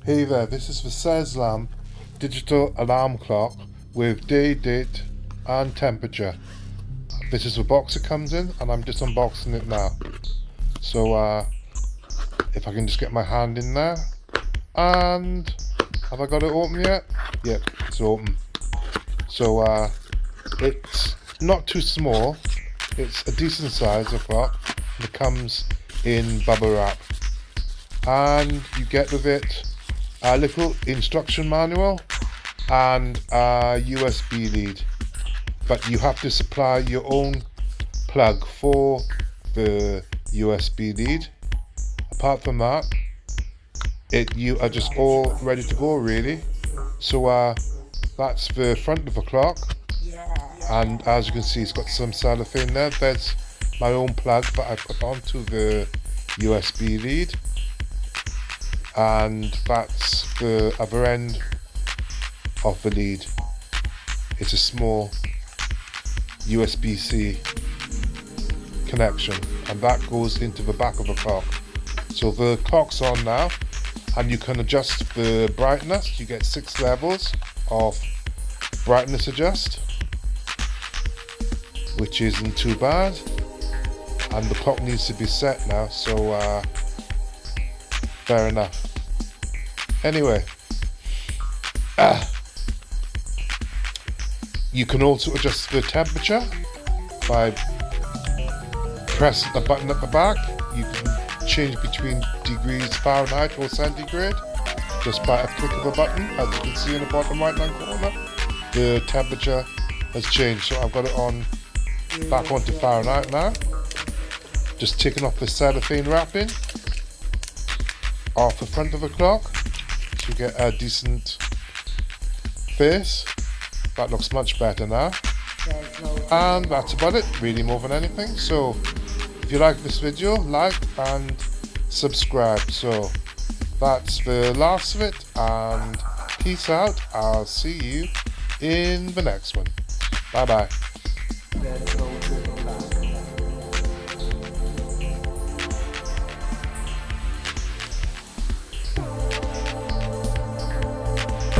Hey there, this is the Szelam digital alarm clock with day, date and temperature. This is the box it comes in and I'm just unboxing it now. So if I can just get my hand in there, and have I got it open yet? Yep, it's open. So it's not too small, it's a decent size of clock. It comes in bubble wrap and you get with it a little instruction manual and a USB lead, but you have to supply your own plug for the USB lead. Apart from that, you are just all ready to go really. So that's the front of the clock, and as you can see it's got some cellophane there. There's my own plug that I put onto the USB lead, and that's the other end of the lead. It's a small USB-C connection, and that goes into the back of the clock. So the clock's on now, and you can adjust the brightness. You get 6 levels of brightness adjust, which isn't too bad. And the clock needs to be set now, so fair enough. Anyway, you can also adjust the temperature by pressing the button at the back. You can change between degrees Fahrenheit or centigrade just by a click of a button. As you can see in the bottom right hand corner, the temperature has changed. So I've got it on back onto Fahrenheit now. Just taking off the cellophane wrapping off the front of the clock to get a decent face. That looks much better now. And that's about it, really, more than anything. So if you like this video, like and subscribe. So that's the last of it, and peace out. I'll see you in the next one. Bye bye.